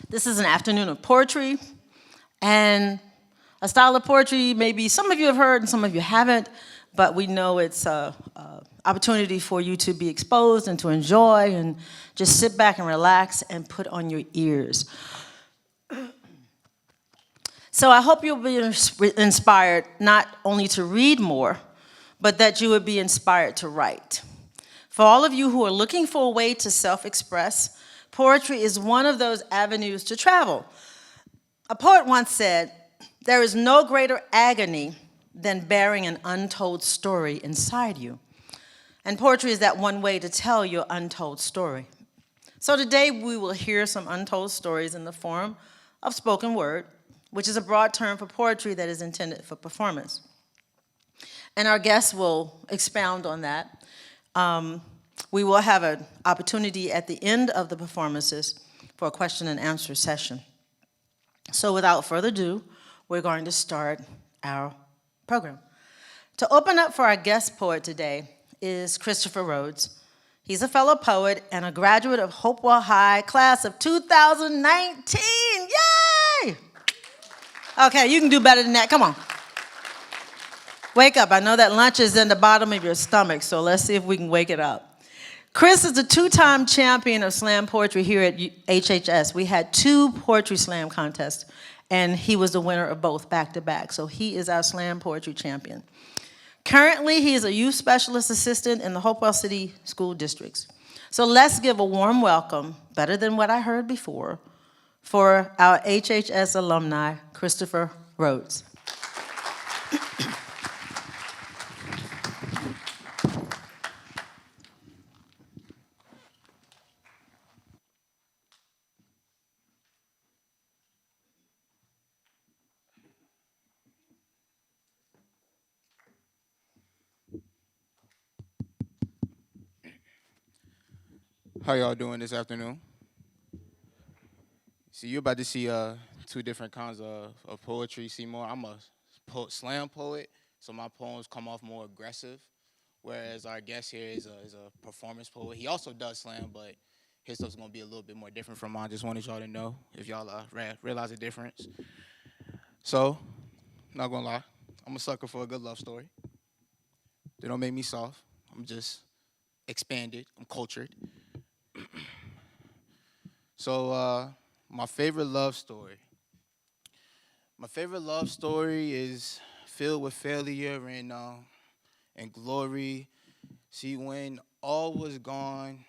This is an afternoon of poetry, and a style of poetry maybe some of you have heard and some of you haven't, but we know it's an opportunity for you to be exposed and to enjoy and just sit back and relax and put on your ears. So I hope you'll be inspired not only to read more, but that you would be inspired to write. For all of you who are looking for a way to self-express, poetry is one of those avenues to travel. A poet once said, "There is no greater agony than bearing an untold story inside you." And poetry is that one way to tell your untold story. So today we will hear some untold stories in the form of spoken word, which is a broad term for poetry that is intended for performance. And our guests will expound on that. We will have an opportunity at the end of the performances for a question and answer session. So without further ado, we're going to start our program. To open up for our guest poet today is Christopher Rhodes. He's a fellow poet and a graduate of Hopewell High, class of 2019. Yay! Okay, you can do better than that. Come on. Wake up. I know that lunch is in the bottom of your stomach, so let's see if we can wake it up. Chris is the two-time champion of slam poetry here at HHS. We had 2 poetry slam contests, and he was the winner of both back-to-back. So he is our slam poetry champion. Currently, he is a youth specialist assistant in the Hopewell City School Districts. So let's give a warm welcome, better than what I heard before, for our HHS alumni, Christopher Rhodes. How y'all doing this afternoon? See, you're about to see 2 different kinds of poetry. See, more, I'm a slam poet, so my poems come off more aggressive, whereas our guest here is a performance poet. He also does slam, but his stuff's gonna be a little bit more different from mine. Just wanted y'all to know if y'all realize the difference. So, not gonna lie, I'm a sucker for a good love story. They don't make me soft. I'm just expanded. I'm cultured. So, my favorite love story. My favorite love story is filled with failure and glory. See, when all was gone,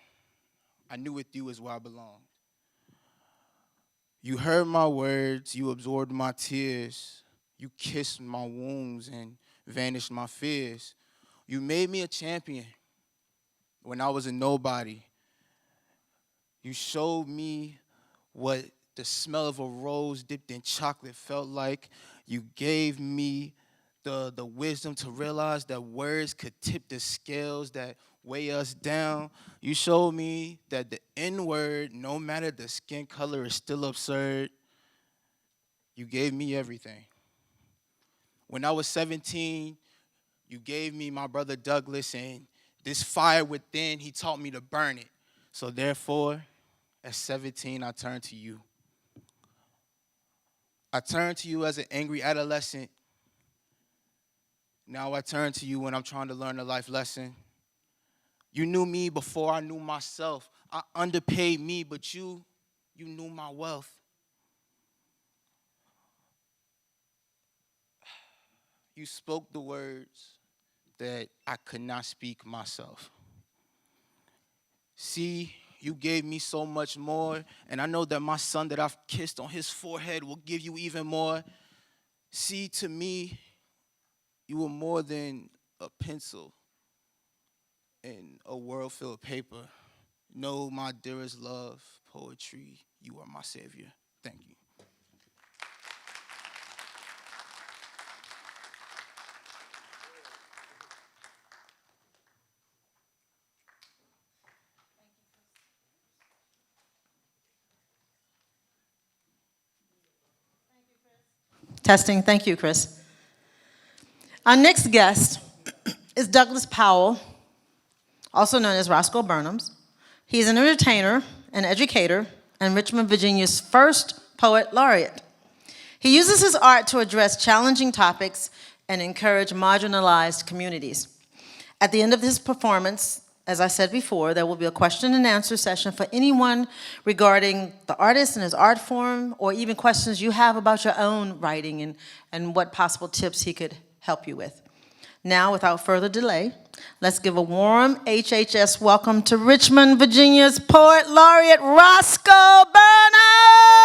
I knew with you is where I belonged. You heard my words, you absorbed my tears. You kissed my wounds and vanished my fears. You made me a champion when I was a nobody. You showed me what the smell of a rose dipped in chocolate felt like. You gave me the wisdom to realize that words could tip the scales that weigh us down. You showed me that the N-word, no matter the skin color, is still absurd. You gave me everything. When I was 17, you gave me my brother Douglas, and this fire within, he taught me to burn it. So therefore, at 17, I turned to you. I turned to you as an angry adolescent. Now I turn to you when I'm trying to learn a life lesson. You knew me before I knew myself. I underpaid me, but you knew my wealth. You spoke the words that I could not speak myself. See, you gave me so much more, and I know that my son that I've kissed on his forehead will give you even more. See, to me, you were more than a pencil in a world filled with paper. No, my dearest love, poetry, you are my savior. Thank you. Testing. Thank you, Chris. Our next guest is Douglas Powell, also known as Roscoe Burnhams. He's an entertainer, an educator, and Richmond, Virginia's first poet laureate. He uses his art to address challenging topics and encourage marginalized communities. At the end of his performance, as I said before, there will be a question and answer session for anyone regarding the artist and his art form, or even questions you have about your own writing and what possible tips he could help you with. Now, without further delay, let's give a warm HHS welcome to Richmond, Virginia's Poet Laureate, Roscoe Burnhams!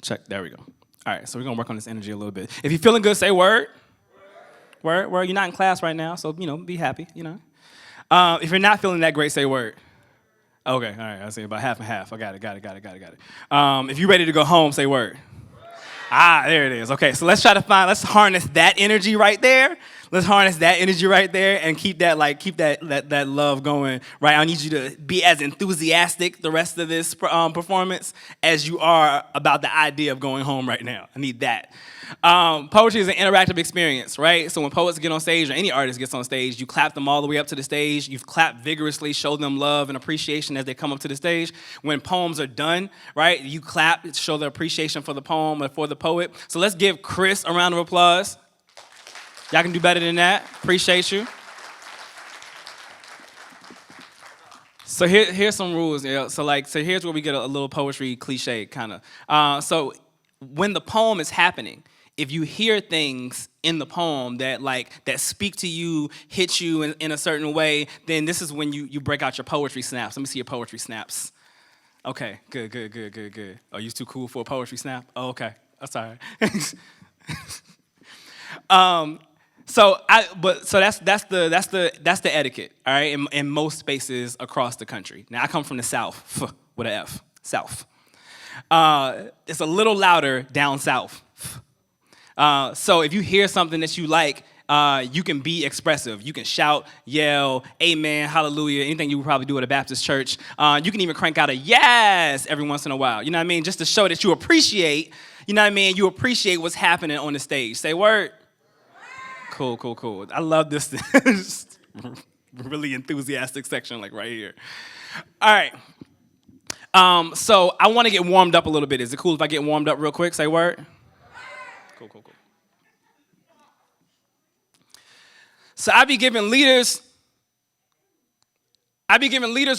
Check, there we go. All right, so we're gonna work on this energy a little bit. If you're feeling good, say word. Word, word. You're not in class right now, so, be happy, If you're not feeling that great, say word. Okay, all right, I say about half and half. I got it. If you're ready to go home, say word. Ah, there it is. Okay, so let's harness that energy right there. Let's harness that energy right there and keep that love going, right? I need you to be as enthusiastic the rest of this performance as you are about the idea of going home right now. I need that. Poetry is an interactive experience, right? So when poets get on stage, or any artist gets on stage, you clap them all the way up to the stage. You clap vigorously, show them love and appreciation as they come up to the stage. When poems are done, right, you clap, show the appreciation for the poem or for the poet. So let's give Chris a round of applause. Y'all can do better than that. Appreciate you. So here's some rules. So here's where we get a little poetry cliche kind of. So when the poem is happening, if you hear things in the poem that speak to you, hit you in a certain way, then this is when you break out your poetry snaps. Let me see your poetry snaps. Okay, good. Oh, you too cool for a poetry snap? Oh, okay, that's all right. So that's the etiquette, all right, in most spaces across the country. Now I come from the South, with an F, South. It's a little louder down south. So if you hear something that you like, you can be expressive. You can shout, yell, amen, hallelujah, anything you would probably do at a Baptist church. You can even crank out a yes every once in a while. You know what I mean? Just to show that you appreciate, you appreciate what's happening on the stage. Say word. Cool. I love this really enthusiastic section, right here. All right. So I want to get warmed up a little bit. Is it cool if I get warmed up real quick? Say word. Cool. So I be giving leaders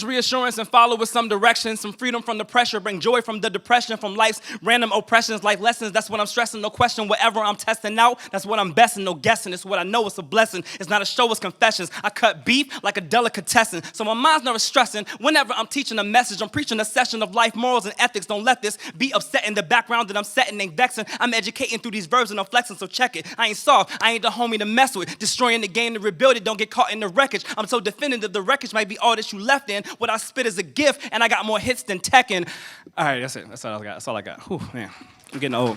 reassurance and follow with some direction, some freedom from the pressure, bring joy from the depression, from life's random oppressions, life lessons. That's what I'm stressing, no question. Whatever I'm testing out, that's what I'm besting, no guessing. It's what I know, it's a blessing. It's not a show, it's confessions. I cut beef like a delicatessen, so my mind's never stressing. Whenever I'm teaching a message, I'm preaching a session of life, morals, and ethics. Don't let this be upsetting. The background that I'm setting ain't vexing. I'm educating through these verbs and I'm flexing, so check it. I ain't soft, I ain't the homie to mess with. Destroying the game to rebuild it, don't get caught in the wreckage. I'm so definitive, the wreckage might be all that you left in. What I spit is a gift, and I got more hits than Tekken. All right, that's it. That's all I got. Whew, man, I'm getting old.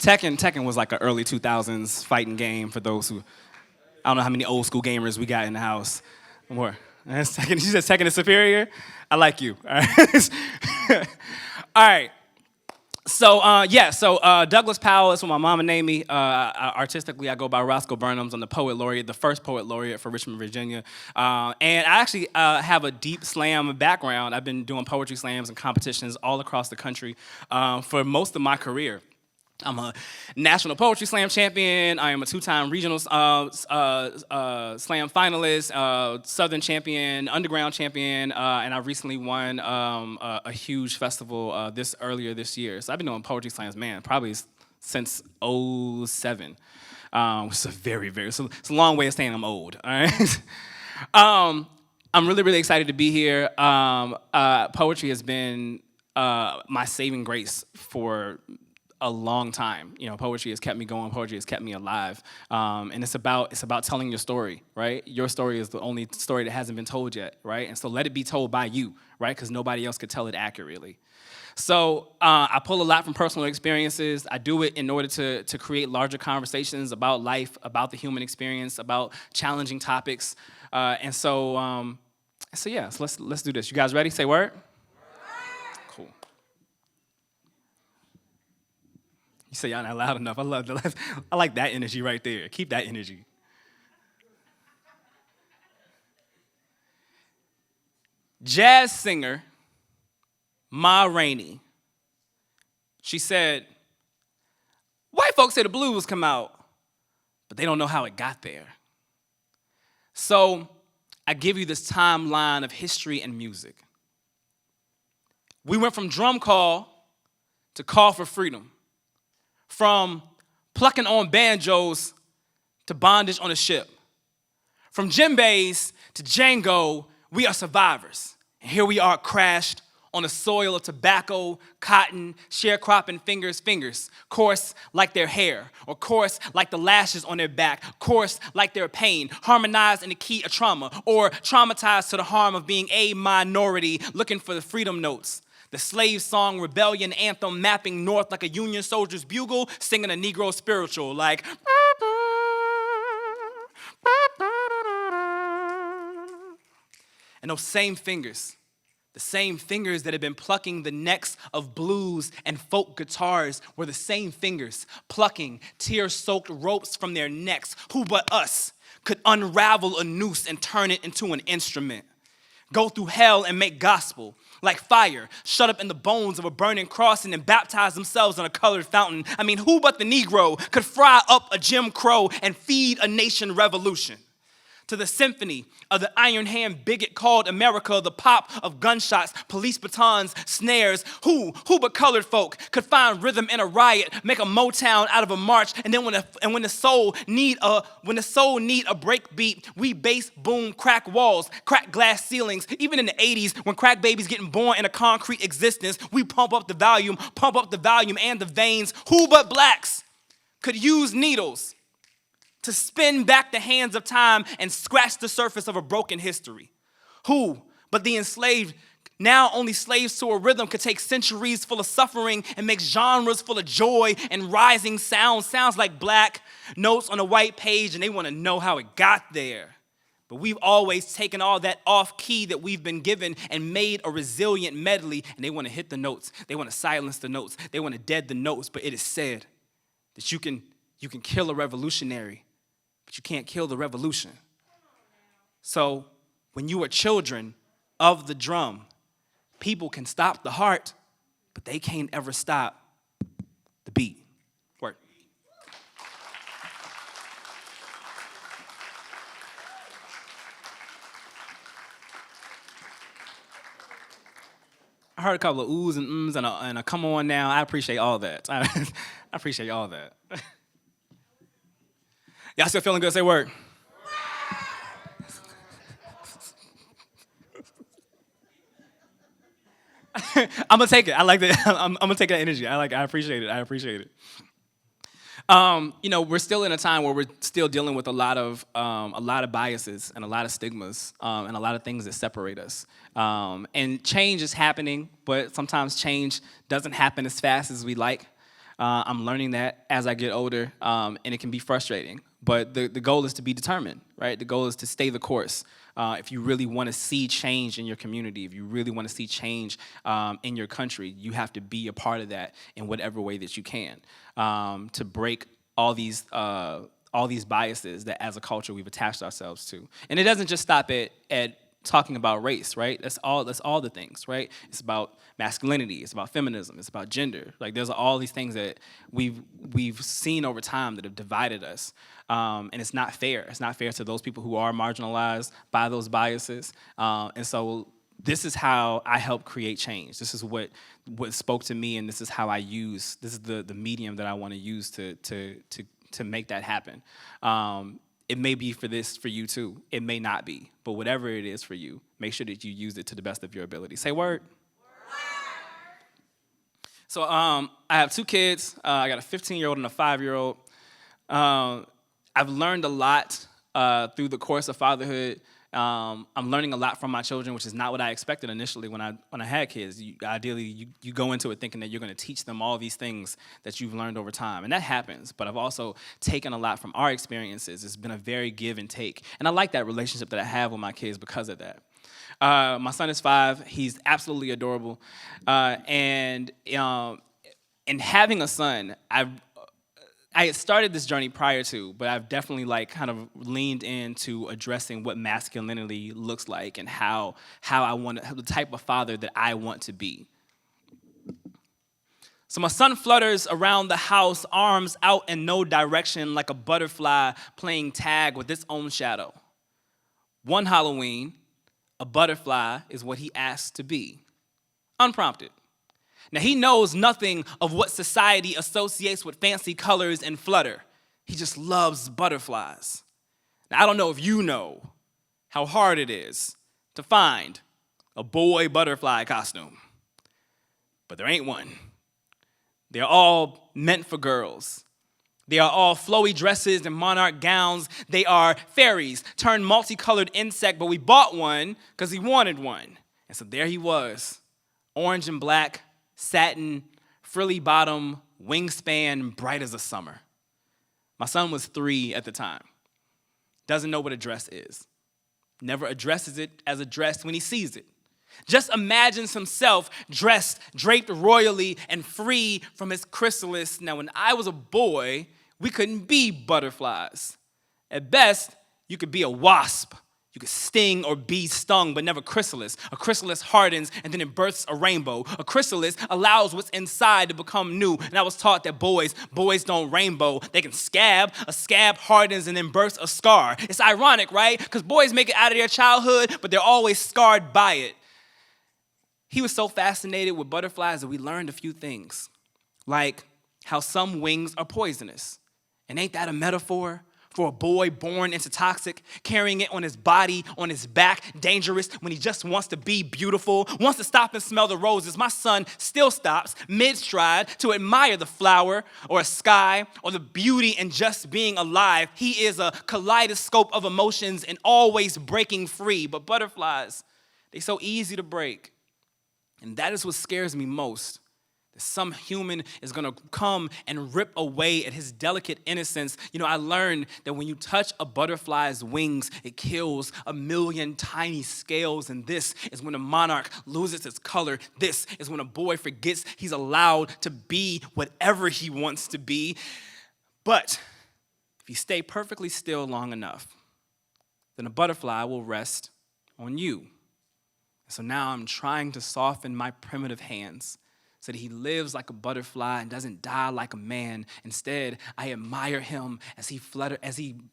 Tekken was like an early 2000s fighting game for those who, I don't know how many old school gamers we got in the house. More. That's Tekken. She said Tekken is superior? I like you. All right. All right. So Douglas Powell is what my mama named me. Artistically, I go by Roscoe Burnhams. I'm the poet laureate, the first poet laureate for Richmond, Virginia. And I actually have a deep slam background. I've been doing poetry slams and competitions all across the country for most of my career. I'm a national poetry slam champion. I am a two-time regional slam finalist, southern champion, underground champion, and I recently won a huge festival earlier this year. So I've been doing poetry slams, probably since '07. Which is it's a long way of saying I'm old. All right. I'm really, really excited to be here. Poetry has been my saving grace for a long time. You know, poetry has kept me going. Poetry has kept me alive. And it's about telling your story, right? Your story is the only story that hasn't been told yet, right? And so let it be told by you, right? Because nobody else could tell it accurately. So I pull a lot from personal experiences. I do it in order to create larger conversations about life, about the human experience, about challenging topics. So let's do this. You guys ready? Say word. Cool. You say y'all not loud enough. I like that energy right there. Keep that energy. Jazz singer Ma Rainey. She said, white folks say the blues come out, but they don't know how it got there. So I give you this timeline of history and music. We went from drum call to call for freedom. From plucking on banjos to bondage on a ship. From djembes to Django, we are survivors. And here we are crashed on the soil of tobacco, cotton, sharecropping fingers, coarse like their hair, or coarse like the lashes on their back, coarse like their pain, harmonized in the key of trauma, or traumatized to the harm of being a minority, looking for the freedom notes. The slave song rebellion anthem mapping north like a Union soldier's bugle, singing a Negro spiritual like. And those same fingers, the same fingers that have been plucking the necks of blues and folk guitars were the same fingers plucking tear-soaked ropes from their necks. Who but us could unravel a noose and turn it into an instrument? Go through hell and make gospel, like fire, shut up in the bones of a burning cross and then baptize themselves in a colored fountain. I mean, who but the Negro could fry up a Jim Crow and feed a nation revolution? To the symphony of the iron hand bigot called America, the pop of gunshots, police batons, snares. Who but colored folk could find rhythm in a riot, make a Motown out of a march, and then when the soul need a break beat, we bass boom, crack walls, crack glass ceilings. Even in the 80s, when crack babies getting born in a concrete existence, we pump up the volume and the veins. Who but blacks could use needles to spin back the hands of time and scratch the surface of a broken history? Who but the enslaved, now only slaves to a rhythm, could take centuries full of suffering and make genres full of joy and rising sounds like black notes on a white page, and they want to know how it got there. But we've always taken all that off key that we've been given and made a resilient medley, and they want to hit the notes. They want to silence the notes. They want to dead the notes. But it is said that you can kill a revolutionary, but you can't kill the revolution. So when you are children of the drum, people can stop the heart, but they can't ever stop the beat. Word. I heard a couple of oohs and ums and a come on now. I appreciate all that. I appreciate all that. Y'all still feeling good? Say word. I'm gonna take it. I like that. I'm gonna take that energy. I appreciate it. I appreciate it. We're still in a time where we're still dealing with a lot of biases and a lot of stigmas and a lot of things that separate us. And change is happening, but sometimes change doesn't happen as fast as we like. I'm learning that as I get older, and it can be frustrating. But the goal is to be determined, right? The goal is to stay the course. If you really want to see change in your community, if you really want to see change in your country, you have to be a part of that in whatever way that you can, to break all these biases that as a culture we've attached ourselves to. And it doesn't just stop at talking about race, right? That's all the things, right? It's about masculinity, it's about feminism, it's about gender. Like there's all these things that we've seen over time that have divided us. And it's not fair. It's not fair to those people who are marginalized by those biases. And so this is how I help create change. This is what spoke to me, and this is how this is the medium that I want to use to make that happen. It may be for you too. It may not be. But whatever it is for you, make sure that you use it to the best of your ability. Say word. So I have two kids. I got a 15-year-old and a 5-year-old. I've learned a lot through the course of fatherhood. I'm learning a lot from my children, which is not what I expected initially when I had kids. Ideally, you go into it thinking that you're going to teach them all these things that you've learned over time, and that happens. But I've also taken a lot from our experiences. It's been a very give and take, and I like that relationship that I have with my kids because of that. My son is 5. He's absolutely adorable, and in having a son, I had started this journey prior to, but I've definitely kind of leaned into addressing what masculinity looks like and how I want the type of father that I want to be. So my son flutters around the house, arms out in no direction, like a butterfly playing tag with its own shadow. One Halloween, a butterfly is what he asked to be, unprompted. Now, he knows nothing of what society associates with fancy colors and flutter. He just loves butterflies. Now, I don't know if you know how hard it is to find a boy butterfly costume, but there ain't one. They're all meant for girls. They are all flowy dresses and monarch gowns. They are fairies turned multicolored insect, but we bought one because he wanted one. And so there he was, orange and black, satin, frilly bottom, wingspan, bright as a summer. My son was 3 at the time. Doesn't know what a dress is. Never addresses it as a dress when he sees it. Just imagines himself dressed, draped royally, and free from his chrysalis. Now, when I was a boy, we couldn't be butterflies. At best, you could be a wasp. You could sting or be stung, but never chrysalis. A chrysalis hardens, and then it births a rainbow. A chrysalis allows what's inside to become new. And I was taught that boys don't rainbow. They can scab. A scab hardens and then births a scar. It's ironic, right? Because boys make it out of their childhood, but they're always scarred by it. He was so fascinated with butterflies that we learned a few things, like how some wings are poisonous. And ain't that a metaphor for a boy born into toxic, carrying it on his body, on his back, dangerous when he just wants to be beautiful, wants to stop and smell the roses? My son still stops mid-stride to admire the flower or a sky or the beauty in just being alive. He is a kaleidoscope of emotions and always breaking free. But butterflies, they're so easy to break. And that is what scares me most. Some human is going to come and rip away at his delicate innocence. You know, I learned that when you touch a butterfly's wings, it kills a million tiny scales. And this is when a monarch loses its color. This is when a boy forgets he's allowed to be whatever he wants to be. But if you stay perfectly still long enough, then a butterfly will rest on you. So now I'm trying to soften my primitive hands so that he lives like a butterfly and doesn't die like a man. Instead, I admire him as he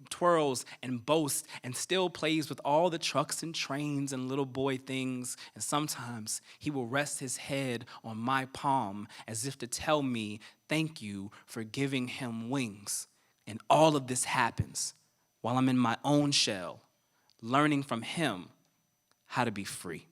twirls and boasts and still plays with all the trucks and trains and little boy things. And sometimes he will rest his head on my palm as if to tell me, thank you for giving him wings. And all of this happens while I'm in my own shell, learning from him how to be free.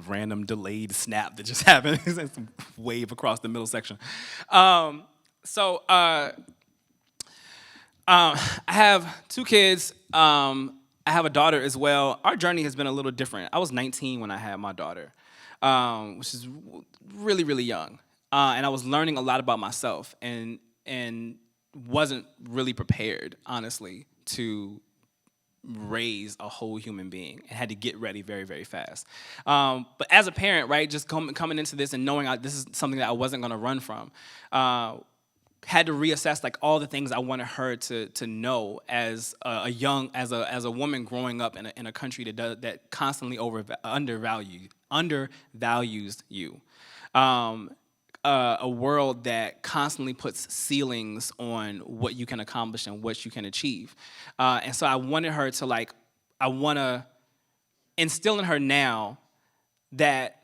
Random delayed snap that just happened. Some wave across the middle section. I have 2 kids. I have a daughter as well. Our journey has been a little different. I was 19 when I had my daughter, which is really, really young. And I was learning a lot about myself and wasn't really prepared, honestly, to raise a whole human being and had to get ready very, very fast. But as a parent, right, just coming into this and knowing this is something that I wasn't going to run from, had to reassess all the things I wanted her to know as a woman growing up in a country that constantly undervalues you. A world that constantly puts ceilings on what you can accomplish and what you can achieve. And so I wanted her to I want to instill in her now that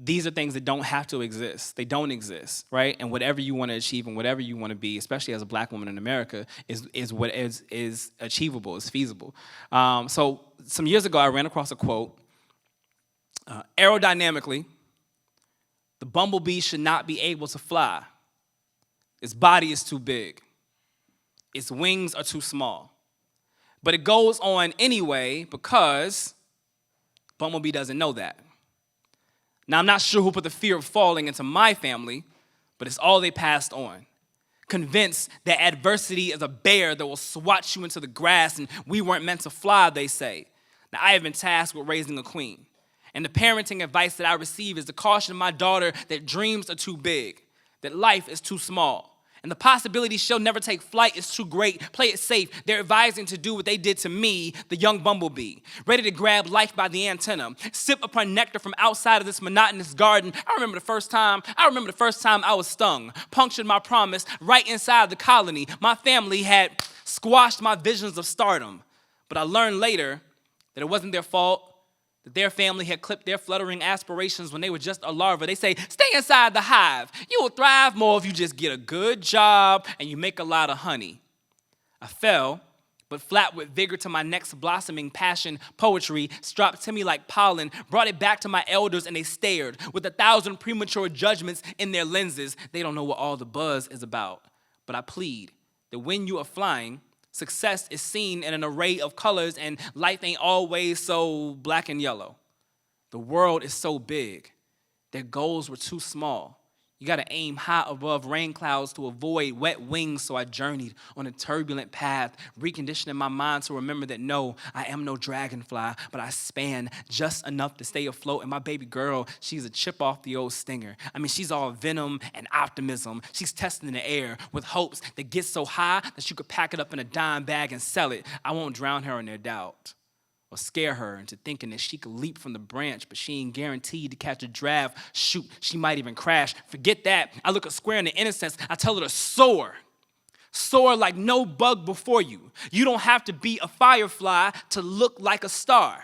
these are things that don't have to exist. They don't exist, right? And whatever you want to achieve and whatever you want to be, especially as a black woman in America, is what is achievable, is feasible. So some years ago, I ran across a quote. Aerodynamically, the bumblebee should not be able to fly. Its body is too big. Its wings are too small. But it goes on anyway because bumblebee doesn't know that. Now, I'm not sure who put the fear of falling into my family, but it's all they passed on. Convinced that adversity is a bear that will swat you into the grass and we weren't meant to fly, they say. Now, I have been tasked with raising a queen. And the parenting advice that I receive is to caution my daughter that dreams are too big, that life is too small. And the possibility she'll never take flight is too great. Play it safe. They're advising to do what they did to me, the young bumblebee, ready to grab life by the antenna, sip upon nectar from outside of this monotonous garden. I remember the first time I was stung, punctured my promise right inside the colony. My family had squashed my visions of stardom. But I learned later that it wasn't their fault, that their family had clipped their fluttering aspirations when they were just a larva. They say, stay inside the hive. You will thrive more if you just get a good job and you make a lot of honey. I fell, but flat with vigor to my next blossoming passion, poetry, dropped to me like pollen, brought it back to my elders, and they stared with 1,000 premature judgments in their lenses. They don't know what all the buzz is about. But I plead that when you are flying, success is seen in an array of colors, and life ain't always so black and yellow. The world is so big. Their goals were too small. You got to aim high above rain clouds to avoid wet wings, so I journeyed on a turbulent path, reconditioning my mind to remember that no, I am no dragonfly, but I span just enough to stay afloat. And my baby girl, she's a chip off the old stinger. I mean, she's all venom and optimism. She's testing the air with hopes that get so high that you could pack it up in a dime bag and sell it. I won't drown her in their doubt or scare her into thinking that she could leap from the branch, but she ain't guaranteed to catch a draft. Shoot, she might even crash. Forget that. I look her square in the innocence. I tell her to soar. Soar like no bug before you. You don't have to be a firefly to look like a star.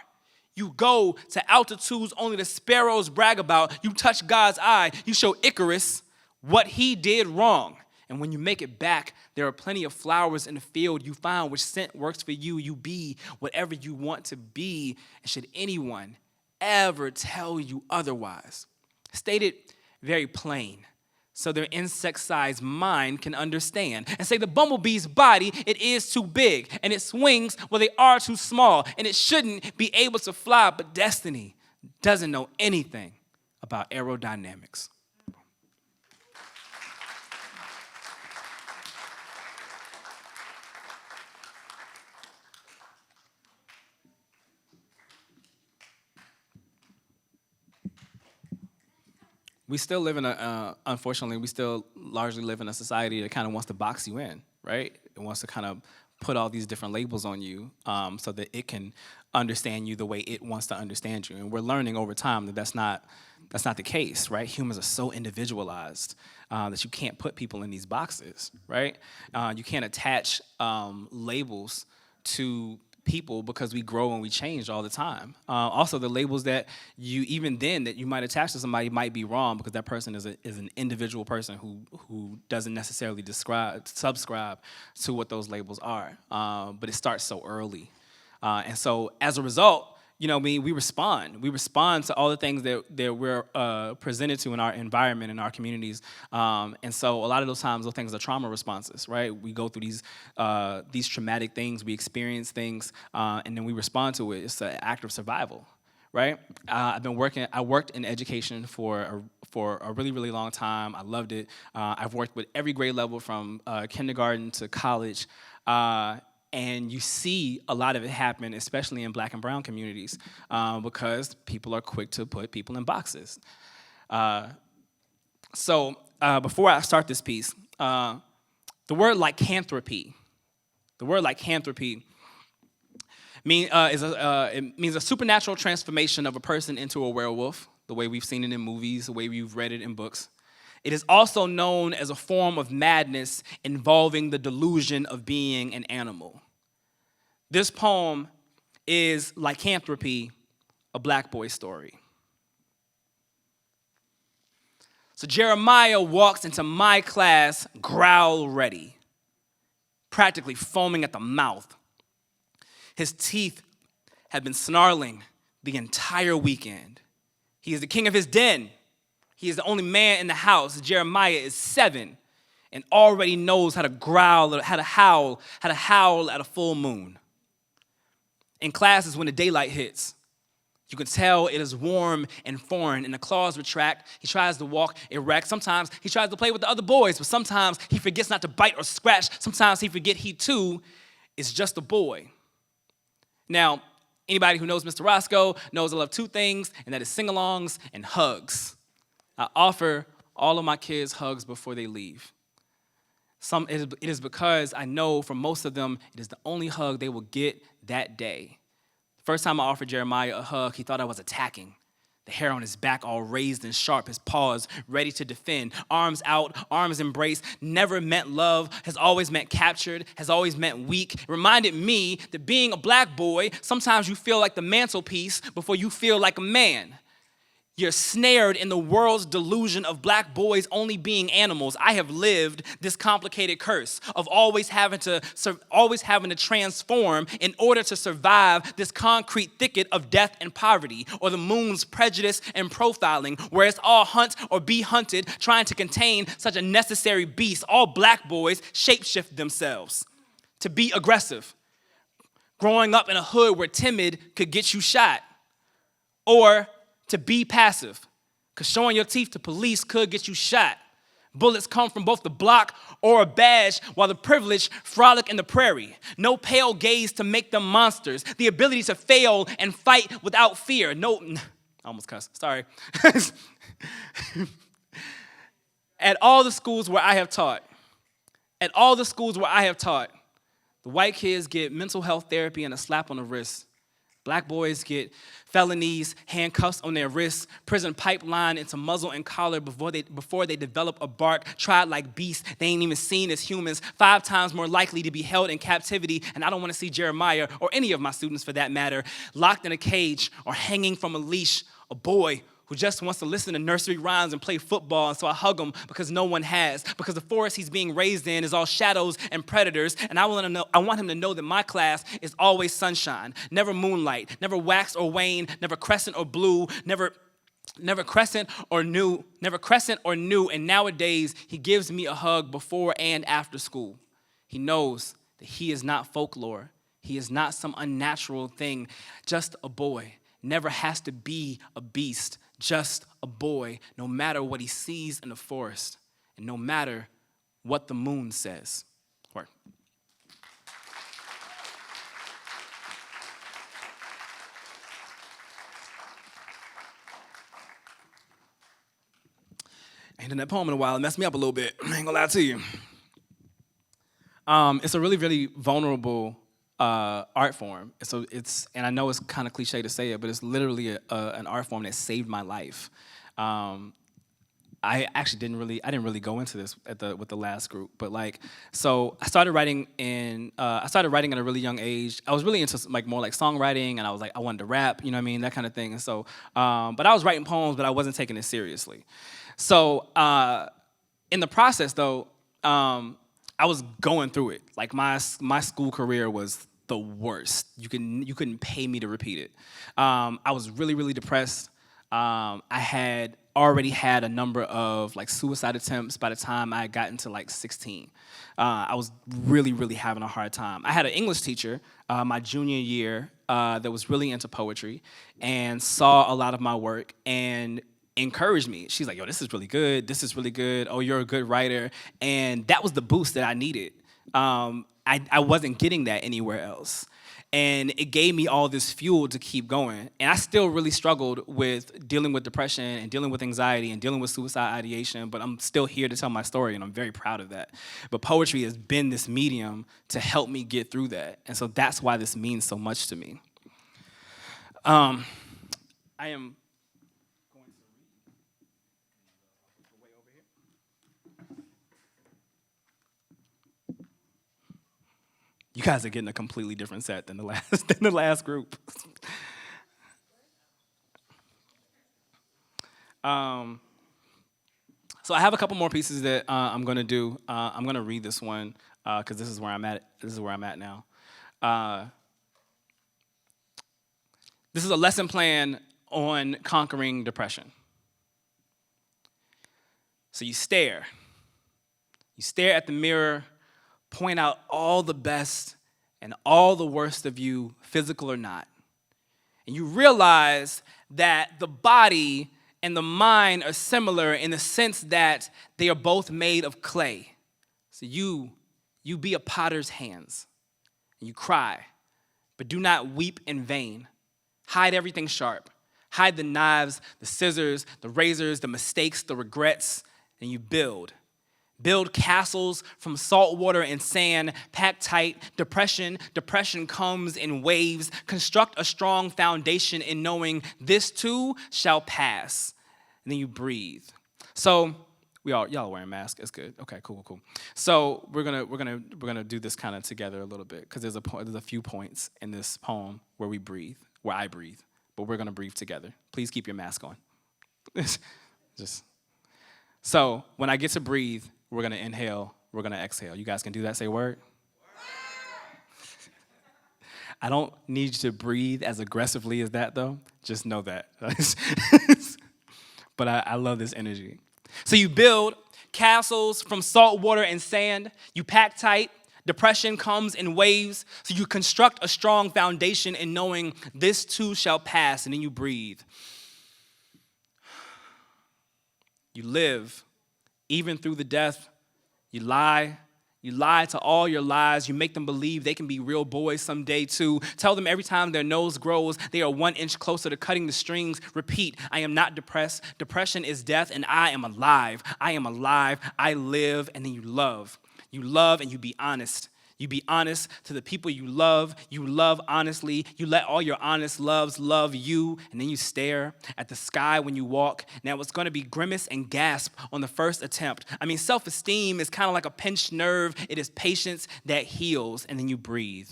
You go to altitudes only the sparrows brag about. You touch God's eye. You show Icarus what he did wrong. And when you make it back, there are plenty of flowers in the field. You find which scent works for you. You be whatever you want to be. And should anyone ever tell you otherwise, state it very plain so their insect-sized mind can understand. And say the bumblebee's body, it is too big. And its wings, well, they are too small. And it shouldn't be able to fly. But destiny doesn't know anything about aerodynamics. We still live in unfortunately, we still largely live in a society that kind of wants to box you in, right? It wants to kind of put all these different labels on you so that it can understand you the way it wants to understand you. And we're learning over time that that's not the case, right? Humans are so individualized that you can't put people in these boxes, right? You can't attach labels to people because we grow and we change all the time. Also, the labels that you might attach to somebody might be wrong because that person is an individual person who doesn't necessarily subscribe to what those labels are. But it starts so early. And so as a result, we respond. We respond to all the things that we're presented to in our environment, in our communities. And so a lot of those times, those things are trauma responses, right? We go through these traumatic things, we experience things, and then we respond to it. It's an act of survival, right? I worked in education for a really, really long time. I loved it. I've worked with every grade level from kindergarten to college. And you see a lot of it happen, especially in Black and brown communities, because people are quick to put people in boxes. So before I start this piece, the word lycanthropy it means a supernatural transformation of a person into a werewolf, the way we've seen it in movies, the way we've read it in books. It is also known as a form of madness involving the delusion of being an animal. This poem is Lycanthropy, a Black boy story. So Jeremiah walks into my class growl ready, practically foaming at the mouth. His teeth had been snarling the entire weekend. He is the king of his den. He is the only man in the house. Jeremiah is 7 and already knows how to growl, how to howl at a full moon. In classes, when the daylight hits, you can tell it is warm and foreign, and the claws retract. He tries to walk erect. Sometimes he tries to play with the other boys, but sometimes he forgets not to bite or scratch. Sometimes he forgets he, too, is just a boy. Now, anybody who knows Mr. Roscoe knows I love 2 things, and that is sing-alongs and hugs. I offer all of my kids hugs before they leave. It is because I know for most of them, it is the only hug they will get that day. First time I offered Jeremiah a hug, he thought I was attacking. The hair on his back all raised and sharp, his paws ready to defend. Arms out, arms embraced, never meant love, has always meant captured, has always meant weak. It reminded me that being a black boy, sometimes you feel like the mantelpiece before you feel like a man. You're snared in the world's delusion of black boys only being animals. I have lived this complicated curse of always having to transform in order to survive this concrete thicket of death and poverty, or the moon's prejudice and profiling, where it's all hunt or be hunted, trying to contain such a necessary beast. All black boys shapeshift themselves to be aggressive. Growing up in a hood where timid could get you shot, or to be passive, because showing your teeth to police could get you shot. Bullets come from both the block or a badge, while the privileged frolic in the prairie. No pale gaze to make them monsters. The ability to fail and fight without fear. No, I almost cussed, sorry. At all the schools where I have taught, the white kids get mental health therapy and a slap on the wrist. Black boys get felonies, handcuffs on their wrists, prison pipeline into muzzle and collar before they develop a bark, tried like beasts they ain't even seen as humans, 5 times more likely to be held in captivity. And I don't want to see Jeremiah, or any of my students for that matter, locked in a cage or hanging from a leash, a boy who just wants to listen to nursery rhymes and play football, and so I hug him because no one has, because the forest he's being raised in is all shadows and predators, and I want him to know that my class is always sunshine, never moonlight, never wax or wane, never crescent or blue, never crescent or new, and nowadays he gives me a hug before and after school. He knows that he is not folklore. He is not some unnatural thing, just a boy. Never has to be a beast, just a boy, no matter what he sees in the forest, and no matter what the moon says. Word. I ain't done that poem in a while. It messed me up a little bit. I ain't gonna lie to you. It's a really, really vulnerable art form. So and I know it's kind of cliche to say it, but it's literally an art form that saved my life. I actually didn't really go into this with the last group, but so I started writing at a really young age. I was really into more like songwriting, and I was I wanted to rap, you know what I mean, that kind of thing. And so, but I was writing poems, but I wasn't taking it seriously. So in the process, though, I was going through it. My school career was the worst. You couldn't pay me to repeat it. I was really, really depressed. I had already had a number of suicide attempts by the time I had gotten to 16. I was really, really having a hard time. I had an English teacher my junior year that was really into poetry and saw a lot of my work and encouraged me. She's like, yo, this is really good. This is really good. Oh, you're a good writer. And that was the boost that I needed. I wasn't getting that anywhere else. And it gave me all this fuel to keep going. And I still really struggled with dealing with depression and dealing with anxiety and dealing with suicide ideation, but I'm still here to tell my story, and I'm very proud of that. But poetry has been this medium to help me get through that. And so that's why this means so much to me. I am going to read way over here. You guys are getting a completely different set than the last group. So I have a couple more pieces that I'm going to do. I'm going to read this one because this is where I'm at. This is where I'm at now. This is a lesson plan on conquering depression. So you stare. You stare at the mirror, point out all the best and all the worst of you, physical or not. And you realize that the body and the mind are similar in the sense that they are both made of clay. So you be a potter's hands. And you cry, but do not weep in vain. Hide everything sharp. Hide the knives, the scissors, the razors, the mistakes, the regrets, and you build. Build castles from salt water and sand, packed tight. Depression comes in waves. Construct a strong foundation in knowing this too shall pass. And then you breathe. So y'all are wearing masks. It's good. Okay, cool. So we're gonna do this kind of together a little bit because there's a few points in this poem where we breathe, where I breathe, but we're gonna breathe together. Please keep your mask on. So when I get to breathe, we're going to inhale, we're going to exhale. You guys can do that? Say word. I don't need you to breathe as aggressively as that, though. Just know that. But I love this energy. So you build castles from salt water and sand. You pack tight. Depression comes in waves. So you construct a strong foundation in knowing this too shall pass. And then you breathe. You live. Even through the death, you lie to all your lies. You make them believe they can be real boys someday too. Tell them every time their nose grows, they are 1 inch closer to cutting the strings. Repeat, I am not depressed. Depression is death, and I am alive. I am alive. I live, and then you love. You love, and you be honest. You be honest to the people you love. You love honestly. You let all your honest loves love you. And then you stare at the sky when you walk. Now it's going to be grimace and gasp on the first attempt. I mean, self-esteem is kind of like a pinched nerve. It is patience that heals. And then you breathe.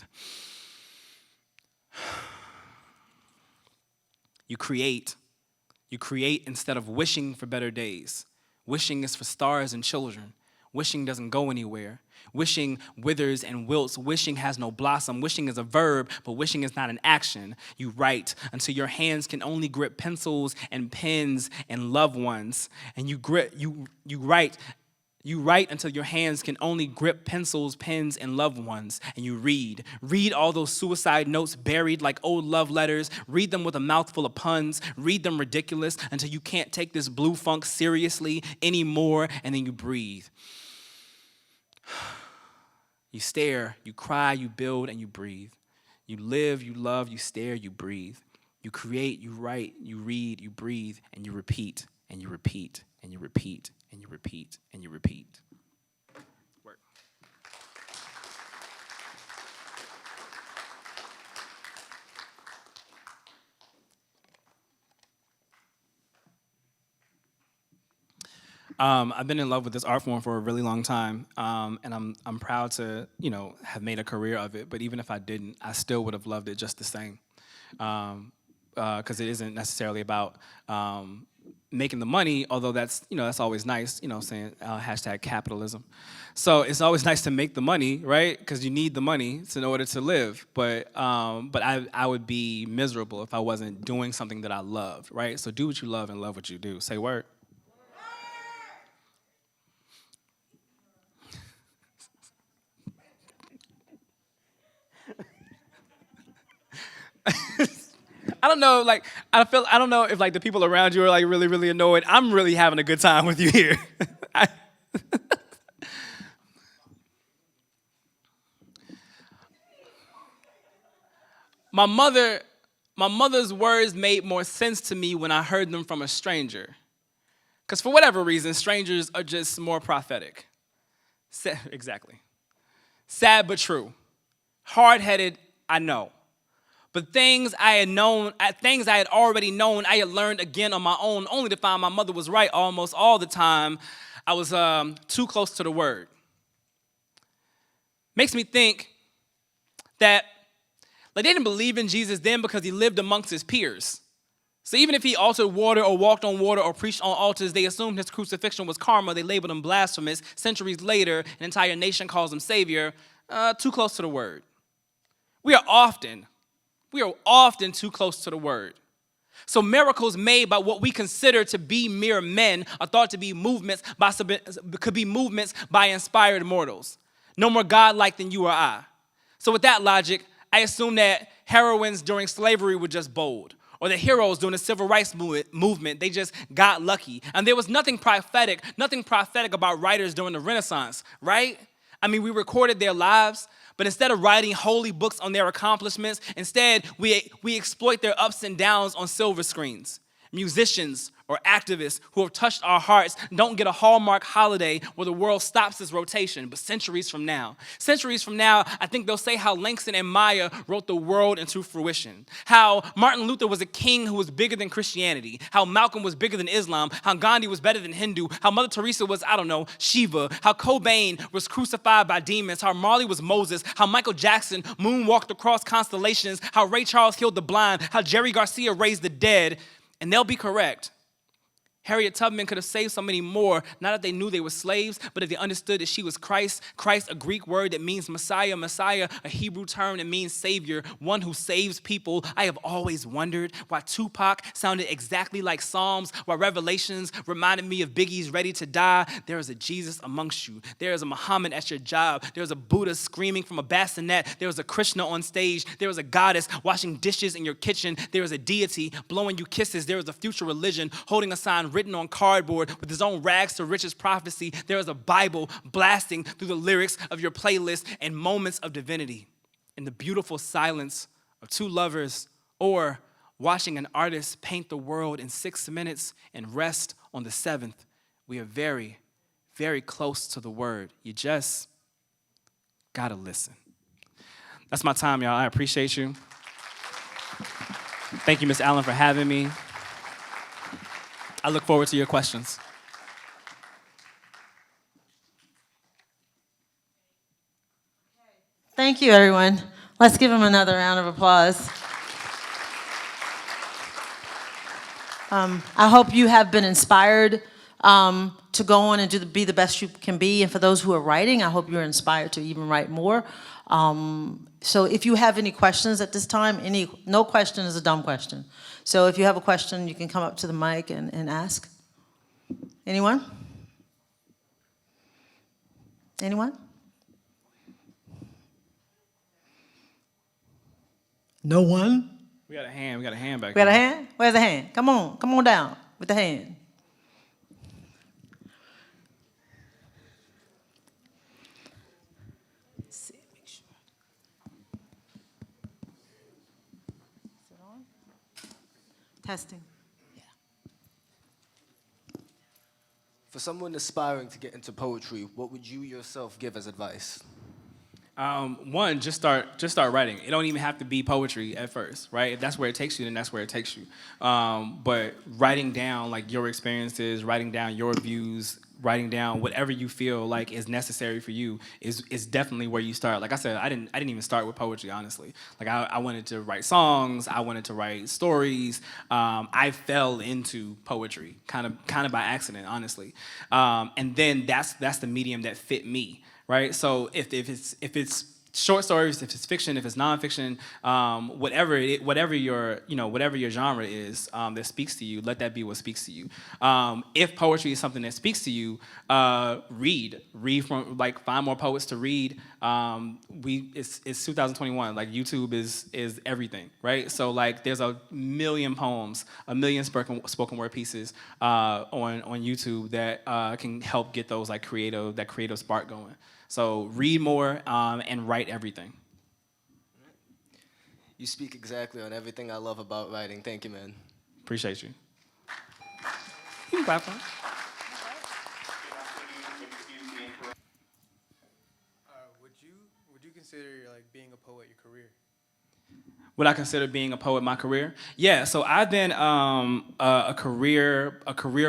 You create. You create instead of wishing for better days. Wishing is for stars and children. Wishing doesn't go anywhere. Wishing withers and wilts. Wishing has no blossom. Wishing is a verb, but wishing is not an action. You write until your hands can only grip pencils and pens and loved ones. And you write until your hands can only grip pencils, pens, and loved ones. And you read. Read all those suicide notes buried like old love letters. Read them with a mouthful of puns. Read them ridiculous until you can't take this blue funk seriously anymore. And then you breathe. You stare, you cry, you build, and you breathe. You live, you love, you stare, you breathe. You create, you write, you read, you breathe, and you repeat, and you repeat, and you repeat, and you repeat, and you repeat. Work. I've been in love with this art form for a really long time, and I'm proud to have made a career of it. But even if I didn't, I still would have loved it just the same, because it isn't necessarily about making the money. Although that's always nice, saying hashtag capitalism. So it's always nice to make the money, right? Because you need the money in order to live. But I would be miserable if I wasn't doing something that I loved, right? So do what you love and love what you do. Say word. I don't know, I don't know if the people around you are really, really annoyed. I'm really having a good time with you here. My mother's words made more sense to me when I heard them from a stranger. Because for whatever reason, strangers are just more prophetic. Exactly. Sad but true. Hard-headed, I know. But things I had already known, I had learned again on my own, only to find my mother was right almost all the time. I was too close to the word. Makes me think that they didn't believe in Jesus then because he lived amongst his peers. So even if he altered water or walked on water or preached on altars, they assumed his crucifixion was karma. They labeled him blasphemous. Centuries later, an entire nation calls him savior. Too close to the word. We are often too close to the word. So miracles made by what we consider to be mere men are thought to be could be movements by inspired mortals. No more godlike than you or I. So with that logic, I assume that heroines during slavery were just bold, or the heroes during the civil rights movement, they just got lucky. And there was nothing prophetic about writers during the Renaissance, right? I mean, we recorded their lives, but instead of writing holy books on their accomplishments, instead we exploit their ups and downs on silver screens. Musicians or activists who have touched our hearts don't get a Hallmark holiday where the world stops its rotation, but centuries from now, I think they'll say how Langston and Maya wrote the world into fruition, how Martin Luther was a king who was bigger than Christianity, how Malcolm was bigger than Islam, how Gandhi was better than Hindu, how Mother Teresa was, Shiva, how Cobain was crucified by demons, how Marley was Moses, how Michael Jackson moonwalked across constellations, how Ray Charles healed the blind, how Jerry Garcia raised the dead. And they'll be correct. Harriet Tubman could have saved so many more, not if they knew they were slaves, but if they understood that she was Christ, a Greek word that means Messiah, a Hebrew term that means Savior, one who saves people. I have always wondered why Tupac sounded exactly like Psalms, why Revelations reminded me of Biggie's Ready to Die. There is a Jesus amongst you. There is a Muhammad at your job. There is a Buddha screaming from a bassinet. There is a Krishna on stage. There is a goddess washing dishes in your kitchen. There is a deity blowing you kisses. There is a future religion holding a sign written on cardboard with his own rags to riches prophecy. There is a Bible blasting through the lyrics of your playlist and moments of divinity. In the beautiful silence of two lovers, or watching an artist paint the world in 6 minutes and rest on the 7th, we are very, very close to the word. You just gotta listen. That's my time, y'all. I appreciate you. Thank you, Miss Allen, for having me. I look forward to your questions. Thank you, everyone. Let's give him another round of applause. I hope you have been inspired to go on and be the best you can be. And for those who are writing, I hope you're inspired to even write more. So if you have any questions at this time, no question is a dumb question. So if you have a question, you can come up to the mic and ask. Anyone? Anyone? No one? We got a hand back We got a here. hand? Where's the hand? Come on down with the hand. Let's see, make sure. Is it on? Testing. For someone aspiring to get into poetry, what would you yourself give as advice? One, just start writing. It don't even have to be poetry at first, right? If that's where it takes you, then that's where it takes you. But writing down like your experiences, writing down your views, writing down whatever you feel like is necessary for you is definitely where you start. Like I said, I didn't even start with poetry, honestly. Like I wanted to write songs, I wanted to write stories. I fell into poetry kind of by accident, honestly. And then that's the medium that fit me. Right, so if it's short stories, if it's fiction, if it's nonfiction, whatever your genre is that speaks to you, let that be what speaks to you. If poetry is something that speaks to you, read from find more poets to read. It's 2021. Like YouTube is everything, right? So like there's a million poems, a million spoken word pieces on YouTube that can help get those creative spark going. So read more and write everything. You speak exactly on everything I love about writing. Thank you, man. Appreciate you. You can clap for it. Would you consider being a poet your career? Would I consider being a poet my career? Yeah, so I've been a career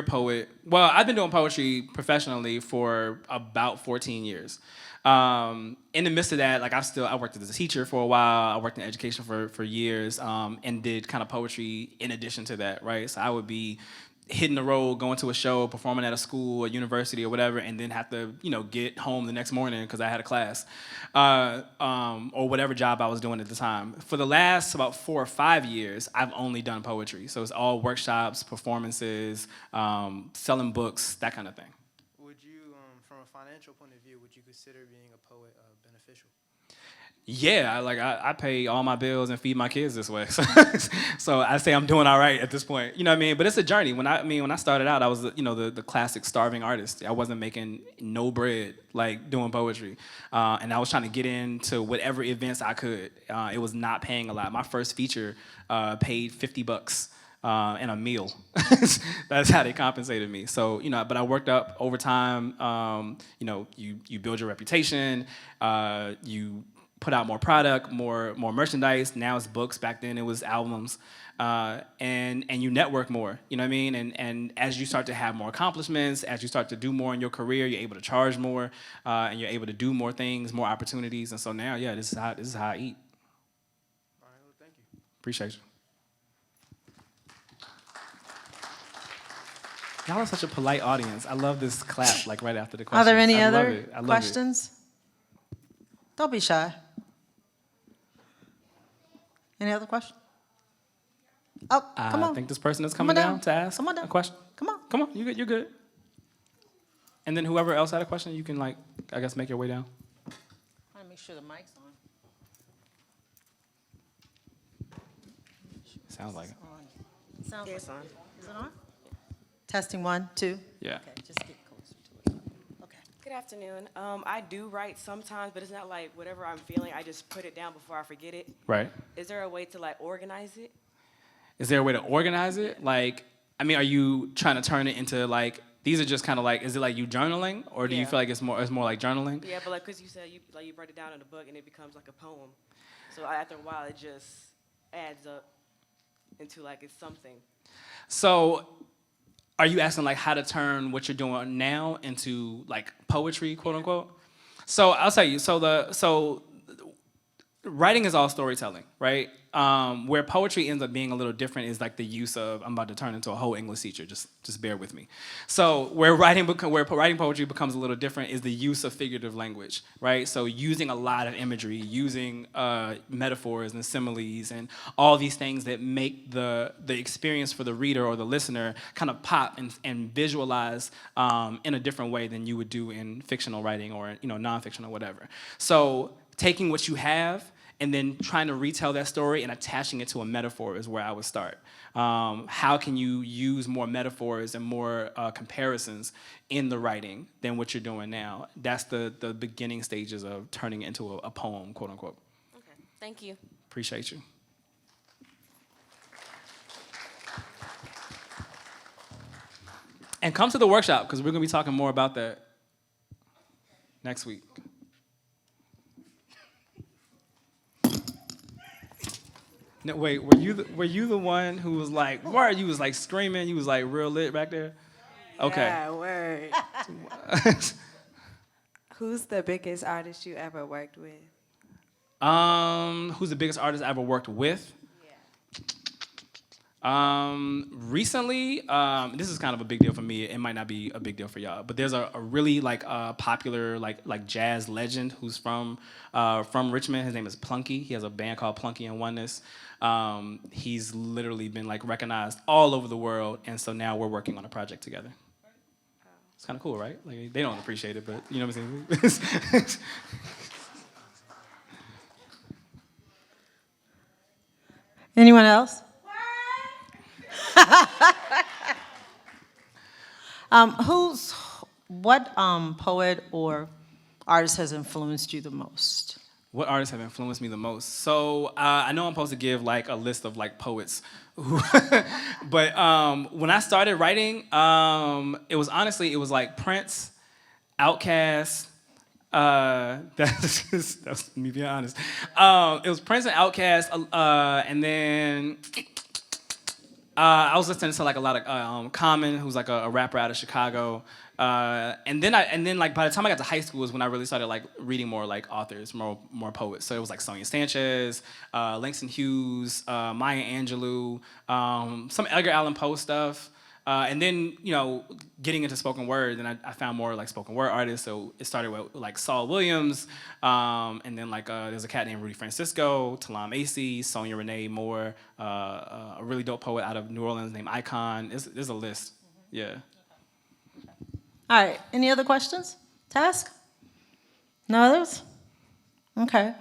poet. Well, I've been doing poetry professionally for about 14 years. In the midst of that, like I worked as a teacher for a while. I worked in education for years, and did kind of poetry in addition to that, right? So I would be hitting the road, going to a show, performing at a school, a university, or whatever, and then have to, get home the next morning because I had a class, or whatever job I was doing at the time. For the last about 4 or 5 years, I've only done poetry. So it's all workshops, performances, selling books, that kind of thing. Would you, from a financial point of view, would you consider being a poet beneficial? Yeah, I pay all my bills and feed my kids this way, so I say I'm doing all right at this point. You know what I mean? But it's a journey. When I started out, I was the classic starving artist. I wasn't making no bread like doing poetry, and I was trying to get into whatever events I could. It was not paying a lot. My first feature paid $50. And a meal. That's how they compensated me. So, but I worked up over time. You build your reputation. You put out more product, more merchandise. Now it's books. Back then it was albums. And you network more. You know what I mean? And as you start to have more accomplishments, as you start to do more in your career, you're able to charge more, and you're able to do more things, more opportunities. And so now, yeah, this is how I eat. All right, well, thank you. Appreciate you. Y'all are such a polite audience. I love this clap, like right after the question. Are there any I love other it. I love questions? Don't be shy. Any other questions? Oh, come on. I think this person is coming down to ask Come on down. a question. Come on. Come on, you're good. And then whoever else had a question, you can I guess make your way down. I want to make sure the mic's on. Sounds like it. Sounds It's on. Is it on? Testing 1, 2. Yeah. Okay, just get closer to it. Okay. Good afternoon. I do write sometimes, but it's not like whatever I'm feeling, I just put it down before I forget it. Right. Is there a way to organize it? Is there a way to organize it? Are you trying to turn it into these are just kind of is it like you journaling, or do you Yeah. feel like it's more like journaling? Yeah, but because you said you write it down in a book and it becomes like a poem. So after a while, it just adds up into it's something. So, are you asking how to turn what you're doing now into poetry, quote unquote? So I'll tell you. So writing is all storytelling, right? Where poetry ends up being a little different is the use of, I'm about to turn into a whole English teacher, just bear with me. So where writing poetry becomes a little different is the use of figurative language, right? So using a lot of imagery, using metaphors and similes and all these things that make the experience for the reader or the listener kind of pop and visualize in a different way than you would do in fictional writing or nonfiction or whatever. So taking what you have and then trying to retell that story and attaching it to a metaphor is where I would start. How can you use more metaphors and more comparisons in the writing than what you're doing now? That's the beginning stages of turning it into a poem, quote unquote. Okay, thank you. Appreciate you. And come to the workshop, because we're going to be talking more about that next week. No, wait, were you the one who was word, you was screaming, you was real lit back there? Okay. Yeah, word. Who's the biggest artist you ever worked with? Who's the biggest artist I ever worked with? Recently, this is kind of a big deal for me. It might not be a big deal for y'all, but there's a really popular jazz legend who's from Richmond. His name is Plunky. He has a band called Plunky and Oneness. He's literally been recognized all over the world, and so now we're working on a project together. It's kind of cool, right? They don't appreciate it, but you know what I'm saying? Anyone else? What poet or artist has influenced you the most? What artists have influenced me the most? So I know I'm supposed to give a list of poets, but when I started writing, it was Prince, Outkast, That's me being honest. It was Prince and Outkast, and then I was listening to like a lot of Common, who's like a rapper out of Chicago. And then like by the time I got to high school was when I really started like reading more like authors, more poets. So it was like Sonia Sanchez, Langston Hughes, Maya Angelou, some Edgar Allan Poe stuff. And then, you know, getting into spoken word, then I found more like spoken word artists. So it started with like Saul Williams, and then like there's a cat named Rudy Francisco, Talam Acey, Sonia Renee Moore, a really dope poet out of New Orleans named Icon. There's a list, yeah. All right, any other questions? Task? No others? Okay.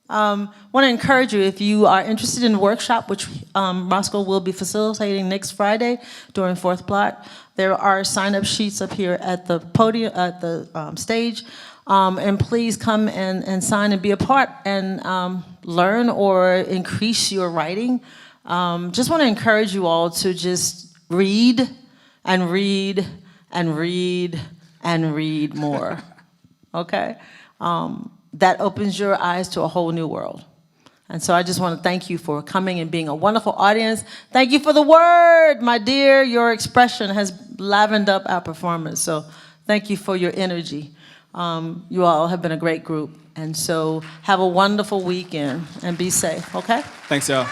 Want to encourage you, if you are interested in the workshop, which Roscoe will be facilitating next Friday during 4th block, there are sign-up sheets up here at the podium, at the stage, and please come and sign and be a part and learn or increase your writing. Just want to encourage you all to just read and read and read and read more, okay? That opens your eyes to a whole new world. And so I just want to thank you for coming and being a wonderful audience. Thank you for the word, my dear. Your expression has livened up our performance. So thank you for your energy. You all have been a great group. And so have a wonderful weekend and be safe, okay? Thanks, y'all.